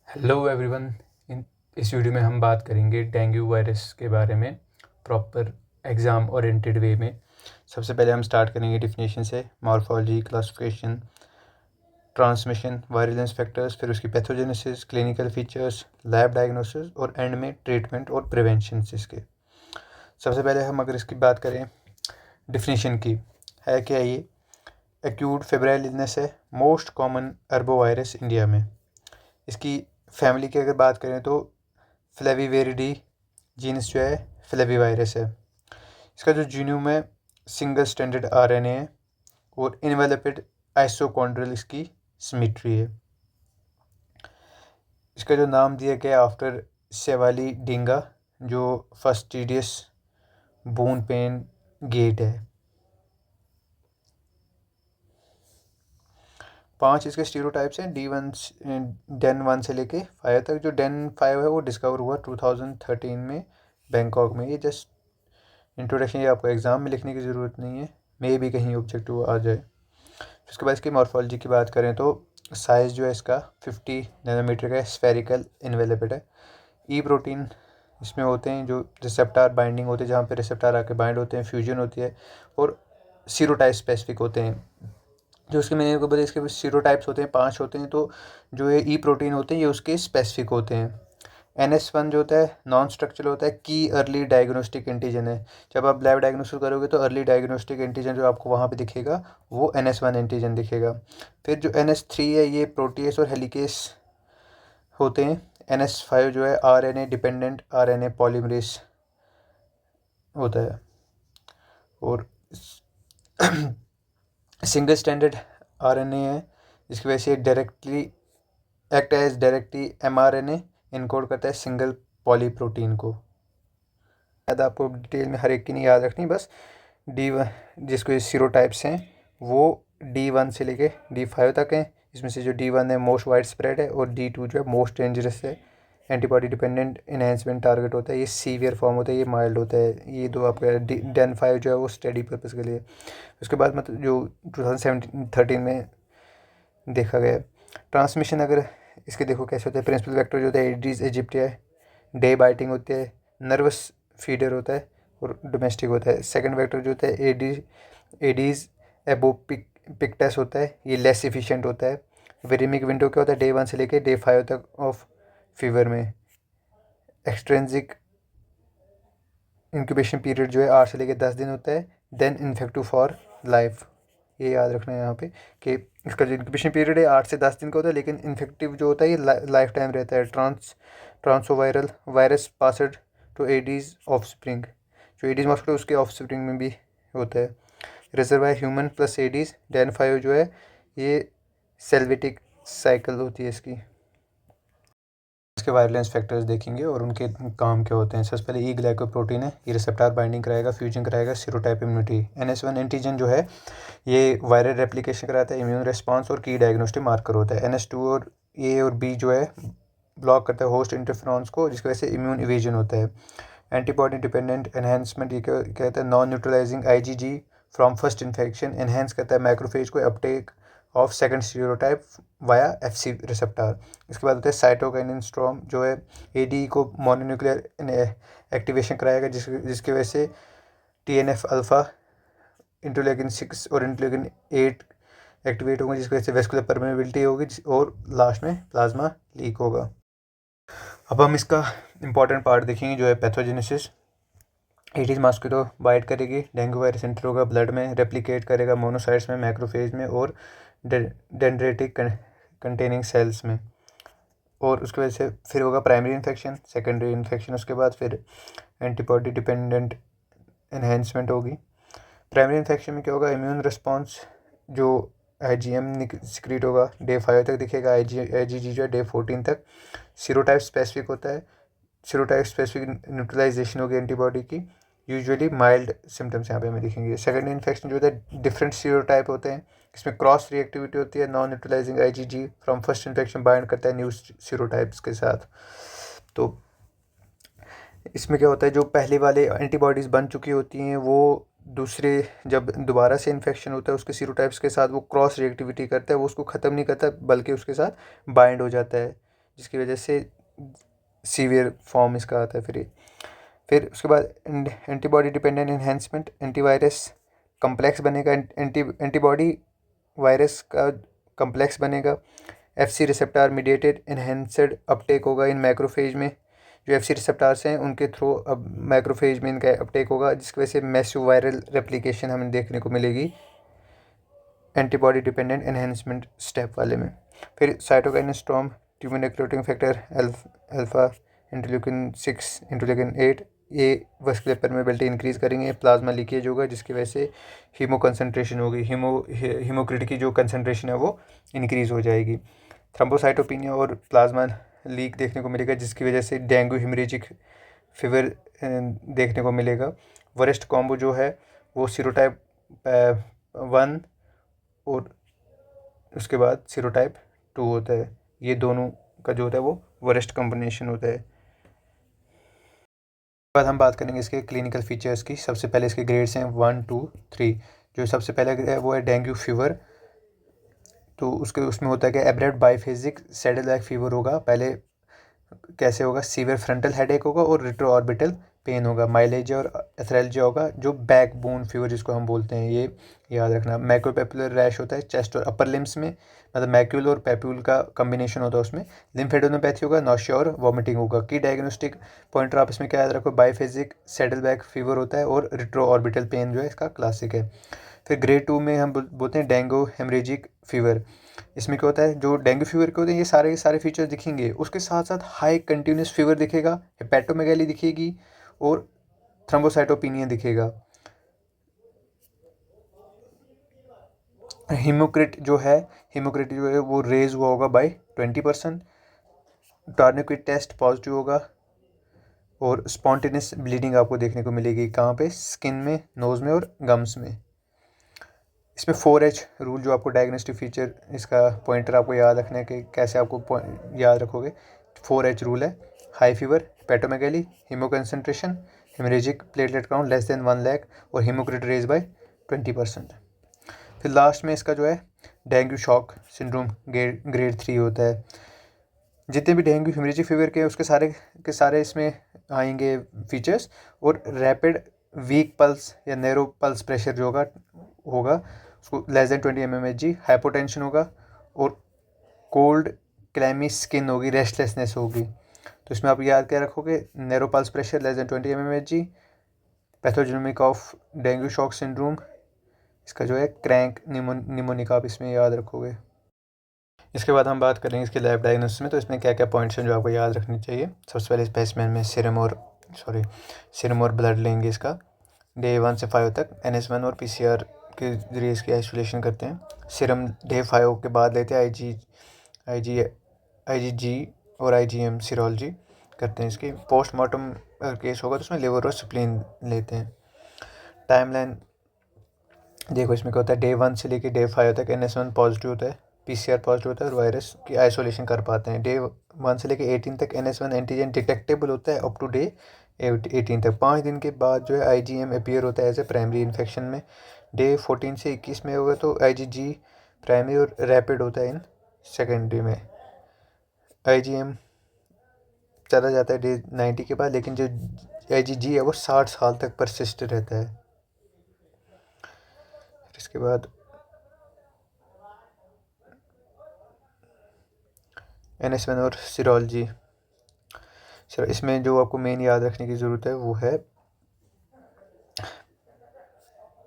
Hello everyone. इस video में हम बात करेंगे डेंगू वायरस के बारे में प्रॉपर एग्ज़ाम ओरिएंटेड वे में। सबसे पहले हम स्टार्ट करेंगे डिफिनेशन से, morphology, classification, transmission, virulence factors, फिर उसकी pathogenesis, clinical features, lab diagnosis और एंड में ट्रीटमेंट और प्रिवेंशन इसके। सबसे पहले हम अगर इसकी बात करें डिफिनेशन की, है क्या ये? एक्यूट फेब्राइल इलनेस है, मोस्ट कॉमन अर्बोवायरस इंडिया में। इसकी फैमिली की अगर बात करें तो फ्लेविवेरिडी जीनस जो है फ्लेविवायरस है। इसका जो जीनोम है सिंगल स्टैंडर्ड आरएनए है और इनवेलपिड आइसोकॉन्ड्रियल इसकी सिमेट्री है। इसका जो नाम दिया गया आफ्टर सेवाली डिंगा, जो फस्टिडियस बोन पेन गेट है। 5 इसके स्टीरियोटाइप्स हैं डेन 1 से लेके 5 तक। जो डेन 5 है वो डिस्कवर हुआ 2013 में बैंकॉक में। ये जस्ट इंट्रोडक्शन, ये आपको एग्ज़ाम में लिखने की ज़रूरत नहीं है, मे भी कहीं ऑब्जेक्टिव आ जाए। उसके बाद इसकी मॉर्फोलॉजी की बात करें तो साइज़ जो है इसका 50 नैनोमीटर का है, स्फेरिकल इनवेलपिड है। ई प्रोटीन इसमें होते हैं जो रिसेप्टार बाइंडिंग होते हैं, जहाँ पे रिसेप्टार आके बाइंड होते हैं, फ्यूजन होती है, और सीरोटाइप स्पेसिफिक होते हैं। जो उसके मैंने को बताया, इसके सीरोटाइप्स होते हैं 5 होते हैं। तो जो ये ई प्रोटीन होते हैं ये उसके स्पेसिफिक होते हैं। NS1 जो होता है नॉन स्ट्रक्चरल होता है, की अर्ली डायग्नोस्टिक एंटीजन है। जब आप लैब डायग्नोसिस करोगे तो अर्ली डायग्नोस्टिक एंटीजन जो आपको वहाँ पे दिखेगा वो NS1 एंटीजन दिखेगा। फिर जो NS3 है ये प्रोटीएस और हेलिकेस होते हैं। NS5 जो है RNA डिपेंडेंट RNA पॉलीमरेस होता है और सिंगल स्टैंडर्ड RNA है, जिसकी वजह से directly act as directly mRNA encode करता है सिंगल पॉलीप्रोटीन को। शायद आपको डिटेल में हर एक की नहीं याद रखनी, बस D1 जिसको सीरोटाइप्स हैं वो D1 से लेके D5 तक हैं। इसमें से जो D1 है मोस्ट वाइड स्प्रेड है और D2 जो है मोस्ट डेंजरस है। एंटीबॉडी डिपेंडेंट इन्हेंसमेंट टारगेट होता है, ये सीवियर फॉर्म होता है, ये माइल्ड होता है। ये दो आपका डेन 5 जो है वो स्टडी पर्पज़ के लिए। उसके बाद मतलब जो 2013 में देखा गया ट्रांसमिशन, अगर इसके देखो कैसे होता है। प्रिंसिपल वेक्टर जो होता है एडीज एजिप्टिया है, डे बाइटिंग होती है, नर्वस फीडर होता है और डोमेस्टिक होता है। सेकंड वेक्टर जो होता है एडीज एबोपिक्टस होता है, ये लेस इफिशिएंट होता है। वेरिमिक विंडो क्या होता है, डे 1 से लेके डे 5 तक ऑफ फीवर में। एक्सट्रेंसिक इंक्यूबेशन पीरियड जो है 8 से लेके 10 दिन होता है। देन इन्फेक्टिव फॉर लाइफ, ये याद रखना है यहाँ पे कि इसका जो इंक्यूबेशन पीरियड है 8 से 10 दिन का होता है, लेकिन इन्फेक्टिव जो होता है ये लाइफ टाइम रहता है। Transovarial virus passed to Aedes offspring, जो एडीज मॉस्किटो उसके ऑफ स्प्रिंग में भी होता है। Reservoir human plus Aedes, then 5 जो है ये सेल्वेटिक साइकिल होती है इसकी। इसके वायरलेंस फैक्टर्स देखेंगे और उनके काम क्या होते हैं। सबसे पहले ई ग्लाइकोप्रोटीन है, ये रिसेप्टार बाइंडिंग कराएगा, फ्यूजन कराएगा, सीरोटाइप इम्यूनिटी। NS1 एंटीजन जो है ये वायरल रेप्लिकेशन कराता है, इम्यून रिस्पांस और की डायग्नोस्टिक मार्कर होता है। NS2 और A और B जो है ब्लॉक करता है होस्ट इंटरफ्रॉन्स को, जिसकी वजह से इम्यून इवेजन होता है। एंटीबॉडी डिपेंडेंट एनहेंसमेंट, ये क्या कहता है, non neutralising IgG from first infection enhance करता है मैक्रोफेज को Uptake of second stereotype via FC receptor. इसके बाद होता है साइटोकाइनिन स्ट्रॉम, जो है ADE को मोनोन्यूक्लियर एक्टिवेशन कराएगा, जिसकी वजह से TNF अल्फ़ा, इंटरलेकिन 6 और इंटरलेकिन 8 एक्टिवेट होंगे, जिसकी वजह से वेस्कुलर परमेबिलिटी होगी और लास्ट में प्लाज्मा लीक होगा। अब हम इसका इंपॉर्टेंट पार्ट देखेंगे जो है पैथोजेनेसिस। एडीज मॉस्किटो बाइट करेगी, डेंगू वायरस एंटर होगा ब्लड में, रेप्लिकेट करेगा मोनोसाइट्स में, मैक्रोफेज में और डेंड्रेटिक कंटेनिंग सेल्स में, और उसकी वजह से फिर होगा प्राइमरी इन्फेक्शन, सेकेंडरी इन्फेक्शन, उसके बाद फिर एंटीबॉडी डिपेंडेंट एनहेंसमेंट होगी। प्राइमरी इन्फेक्शन में क्या होगा, इम्यून रिस्पॉन्स जो IgM सिक्रीट होगा डे 5 तक दिखेगा, IgG जो है डे 14 तक। सीरोटाइप स्पेसिफिक होता है, सीरोटाइप स्पेसिफिक न्यूट्रलाइजेशन होगी एंटीबॉडी की, यूजुअली माइल्ड सिम्टम्स यहाँ पे हमें दिखेंगे। सेकेंडरी इन्फेक्शन जो होता है डिफरेंट सीरोटाइप होते हैं, इसमें क्रॉस रिएक्टिविटी होती है, non neutralising IgG from first infection bind करता है न्यू सीरोटाइप्स के साथ। तो इसमें क्या होता है, जो पहले वाले एंटीबॉडीज़ बन चुकी होती हैं वो दूसरे जब दोबारा से इन्फेक्शन होता है उसके सीरोटाइप्स के साथ वो क्रॉस रिएक्टिविटी करता है, वो उसको ख़त्म नहीं करता बल्कि उसके साथ बाइंड हो जाता है, जिसकी वजह से सीवियर फॉर्म इसका आता है। फिर उसके बाद antibody dependent enhancement, antivirus complex बनेगा, एंटीबॉडी वायरस का कम्प्लेक्स बनेगा। FC रिसेप्टार मीडिएटेड एनहेंसड अपटेक होगा इन मैक्रोफेज में, जो FC रिसेप्टार्स हैं उनके थ्रू अब मैक्रोफेज में इनका अपटेक होगा, जिसकी वजह से मैसिव वायरल रेप्लिकेशन हमें देखने को मिलेगी एंटीबॉडी डिपेंडेंट एनहेंसमेंट स्टेप वाले में। फिर cytokine storm, tumour necrotizing factor alpha, interleukin 6, interleukin 8, ये वस्कुलर परमेबिलिटी इंक्रीज करेंगे, प्लाज्मा लीकेज होगा जिसकी वजह से हीमो कंसनट्रेशन होगी, हीमोक्रिट की जो कंसनट्रेशन है वो इंक्रीज़ हो जाएगी। थ्रम्बोसाइटोपिनिया और प्लाज्मा लीक देखने को मिलेगा, जिसकी वजह से डेंगू हेमरेजिक फीवर देखने को मिलेगा। वरिष्ठ कॉम्बो जो है वो सीरोटाइप 1 और उसके बाद सीरोटाइप 2 होता है। ये दोनों का जो होता है वो वरिष्ठ कॉम्बिनेशन होता है। बाद हम बात करेंगे इसके क्लिनिकल फीचर्स की। सबसे पहले इसके ग्रेड्स हैं 1, 2, 3। जो सबसे पहले है वो है डेंगू फीवर। तो उसमें होता है कि एब्रेप्ट बाइफेजिक सैडल लाइक फीवर होगा। पहले कैसे होगा, सीवियर फ्रंटल हेडेक होगा और रेट्रो ऑर्बिटल पेन होगा। माइलेजिया और एथरेल्जिया होगा, जो बैक बोन फीवर जिसको हम बोलते हैं, ये याद रखना। मैक्रोपेपुलर रैश होता है चेस्ट और अपर लिम्स में, मतलब मैक्यूल और पेप्यूल का कम्बिनेशन होता है उसमें। लिम्फेडेनोपैथी होगा, नौशिया और वॉमिटिंग होगा। की डायग्नोस्टिक पॉइंटर आप इसमें क्या याद रखो, बाइफेजिक सैडल बैक फीवर होता है और रेट्रो ऑर्बिटल पेन जो है इसका क्लासिक है। फिर ग्रेड 2 में हम बोलते हैं डेंगू हेमरेजिक फीवर। इसमें क्या होता है, जो डेंगू फीवर के होते हैं ये सारे फीचर्स दिखेंगे, उसके साथ साथ हाई कंटिन्यूस फीवर दिखेगा, हेपेटोमेगाली दिखेगी और थ्रोम्बोसाइटोपिनिया दिखेगा। हीमोक्रिट जो है वो रेज हुआ होगा बाय 20%। टॉर्निक्विट टेस्ट पॉजिटिव होगा और स्पॉन्टेनियस ब्लीडिंग आपको देखने को मिलेगी। कहाँ पे, स्किन में, नोज़ में और गम्स में। इसमें 4H रूल जो आपको डायग्नोस्टिक फीचर इसका पॉइंटर आपको याद रखना है कि कैसे आपको याद रखोगे। 4H रूल है, high fever, hepatomegaly, hemoconcentration, hemorrhagic platelet count less than 1 lakh और हीमोक्रिट रेज बाय 20%। फिर लास्ट में इसका जो है डेंगू शॉक सिंड्रोम ग्रेड 3 होता है। जितने भी डेंगू हेमरेजिक फीवर के उसके सारे के सारे इसमें आएंगे फीचर्स। और रैपिड वीक पल्स या नैरो पल्स प्रेशर जो होगा उसको लेस देन 20 mmHg, हाइपोटेंशन होगा और कोल्ड क्लैमी स्किन होगी, रेस्टलेसनेस होगी। तो इसमें आप याद क्या रखोगे, narrow pulse pressure less than 20 mmHg, pathogenic of dengue shock syndrome, इसका जो है क्रैंक निमोनिक आप इसमें याद रखोगे। इसके बाद हम बात करेंगे इसके लैब डायग्नोसिस में। तो इसमें क्या क्या पॉइंट्स हैं जो आपको याद रखने चाहिए। सबसे पहले स्पेसिमेन में सीरम और ब्लड लेंगे इसका डे 1 से 5 तक। NS1 और PCR के जरिए इसकी आइसोलेशन करते हैं। सीरम डे 5 के बाद लेते हैं। IgG और IgM सीरोलॉजी करते हैं इसकी। पोस्टमार्टम केस होगा तो उसमें लिवर और स्प्लीन लेते हैं। टाइमलाइन देखो, इसमें क्या होता है, डे 1 से लेके डे 5 तक NS1 पॉजिटिव होता है, PCR पॉजिटिव होता है और वायरस की आइसोलेशन कर पाते हैं। डे 1 से लेके 18 तक NS1 एंटीजन डिटेक्टेबल होता है अप टू डे 18 तक। 5 दिन के बाद जो है IgM अपीयर होता है एज ए प्राइमरी इन्फेक्शन में। डे 14 से 21 में होगा तो IgG प्राइमरी और रैपिड होता है इन सेकेंडरी में। IgM चला जाता है डे 90 के बाद, लेकिन जो IgG है वो 60 साल तक परसिस्ट रहता है। इसके बाद NS1 और सीरोलॉजी। इसमें जो आपको मेन याद रखने की ज़रूरत है वो है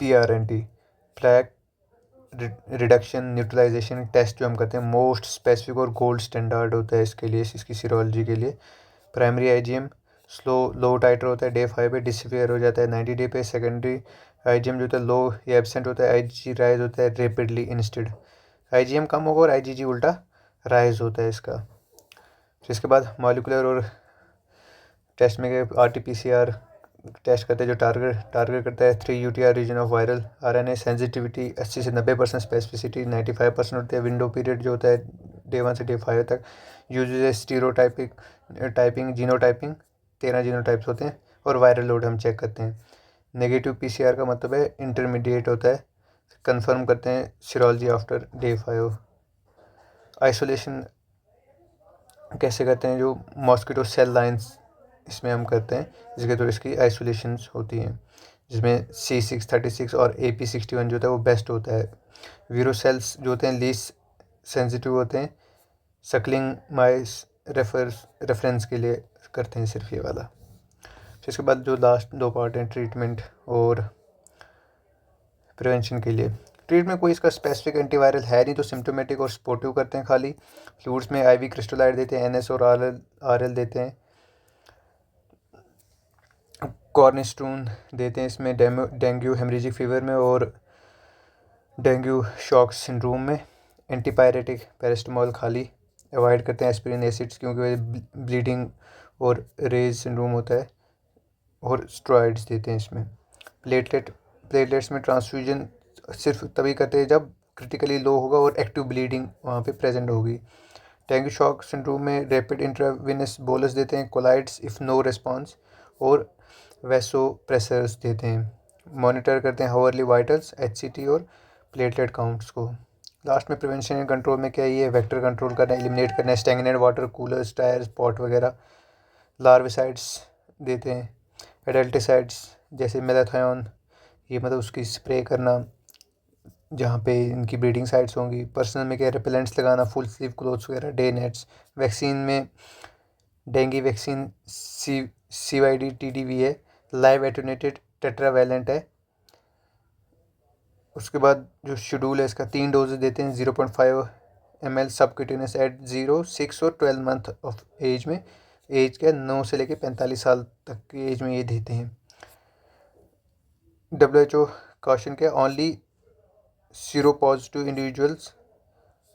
PRNT, plaque reduction neutralization test जो हम करते हैं, मोस्ट स्पेसिफिक और गोल्ड स्टैंडर्ड होता है इसके लिए, इसकी सीरोलॉजी के लिए। प्राइमरी IgM लो टाइटर होता है, डे 5 पे डिसअपियर हो जाता है 90 डे पे। सेकेंडरी IgM जो होता है लो या एब्सेंट होता है। IgG राइज होता है रेपिडली इंस्टेड। IgM कम होगा और IgG उल्टा राइज होता है इसका। फिर इसके बाद मॉलिकुलर और टेस्ट में RT-PCR टेस्ट करते हैं जो टारगेट करता है 3 UTR region of viral RNA। Sensitivity 80 से 90%, स्पेसिफिसिटी 95% होती है। विंडो पीरियड जो होता है डे 1 से डे 5 तक। यूजेज स्टीरियोटाइपिंग जीनोटाइपिंग, 13 जीनोटाइप्स होते हैं और वायरल लोड हम चेक करते हैं। नेगेटिव PCR का मतलब है इंटरमीडिएट होता है। कंफर्म करते हैं सीरोलॉजी आफ्टर डे 5। आइसोलेशन कैसे करते हैं, जो मॉस्किटो सेल लाइन्स इसमें हम करते हैं, जिसके थ्रू इसकी आइसोलेशंस होती हैं, जिसमें C636 और AP61 जो होता है वो बेस्ट होता है। वीरो सेल्स जो होते हैं लीस्ट सेंसिटिव होते हैं, सकलिंग माइस रेफरेंस के लिए करते हैं सिर्फ ये वाला। फिर इसके बाद जो लास्ट 2 पार्ट हैं, ट्रीटमेंट और प्रिवेंशन के लिए। ट्रीटमेंट कोई इसका स्पेसिफिक एंटीवायरल है नहीं, तो सिम्टोमेटिक और सपोर्टिव करते हैं खाली। फ्लूइड्स में IV क्रिस्टलाइड देते हैं, NS और RL देते हैं, कॉर्निस्टोन देते हैं इसमें डेंगू हेमरेजिक फीवर में और डेंगू शॉक सिंड्रोम में। एंटीपायरेटिक पैरास्टामोल खाली अवॉइड करते हैं, एस्पिरिन एसिड्स क्योंकि ब्लीडिंग और रेज सिंड्रोम होता है, और स्टेरॉइड्स देते हैं इसमें। प्लेटलेट्स में ट्रांसफ्यूजन सिर्फ तभी करते हैं जब क्रिटिकली लो होगा और एक्टिव ब्लीडिंग वहाँ पे प्रेजेंट होगी। डेंगू शॉक सिंड्रोम में रैपिड इंट्रावेनस बोलस देते हैं, कोलाइड्स इफ़ नो रिस्पॉन्स, और वैसोप्रेसर्स देते हैं। मॉनिटर करते हैं हावरली वाइटल्स, HCT और प्लेटलेट काउंट्स को। लास्ट में प्रिवेंशन एंड कंट्रोल में क्या ये वेक्टर कंट्रोल करना, एलिमिनेट करना, stagnant water coolers, tyres, pot वगैरह। लार्विसाइड्स देते हैं, एडल्टिसाइड्स जैसे मेलाथोन, ये मतलब उसकी स्प्रे करना जहाँ पे इनकी ब्रीडिंग साइट्स होंगी। पर्सनल में क्या रिपेलेंट्स लगाना, फुल स्लीव क्लोथ्स वगैरह, डे नेट्स। वैक्सीन में डेंगू वैक्सीन CYD TDV है, लाइव एटेन्यूएटेड टेट्रावैलेंट है। उसके बाद जो शेड्यूल है इसका 3 डोजेज देते हैं, 0.5 ml सबक्यूटेनियस एट 0, 6 और 12 मंथ ऑफ एज में। एज क्या 9 से लेके 45 साल तक की एज में ये देते हैं। WHO कॉशन क्या, ओनली सीरो पॉजिटिव इंडिविजुअल्स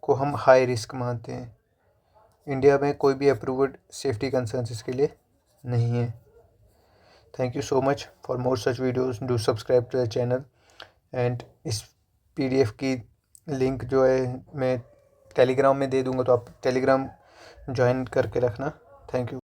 को हम हाई रिस्क मानते हैं। इंडिया में कोई भी अप्रूव्ड सेफ्टी कंसर्न्स इसके लिए नहीं है। Thank you so much for more such videos, do subscribe to the channel. And इस PDF की लिंक जो है मैं टेलीग्राम में दे दूँगा, तो आप टेलीग्राम ज्वाइन करके रखना। Thank you.